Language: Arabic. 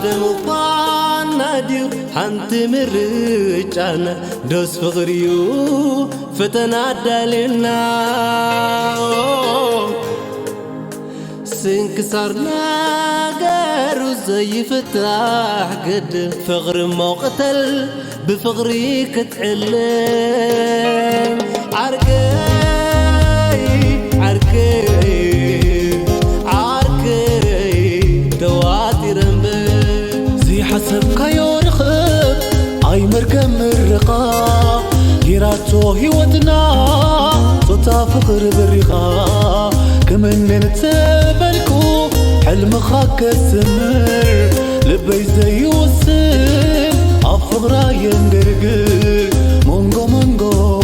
مقان ناديو حنت مرجعنا دوس فغريو فتنا دالنا سنكسرنا قارو زي فتاح قد فغر موقتل بفغري كتعلم عركي عركي عركي دواتي رمبي زي حسب كايو رخب اي مركم الرقا جيراتو هيوتنا صوتا فقر بالرقا كمن نتبلكو حلم خاك السمر لبي زي وسم افغرا يندرقر مونغو مونغو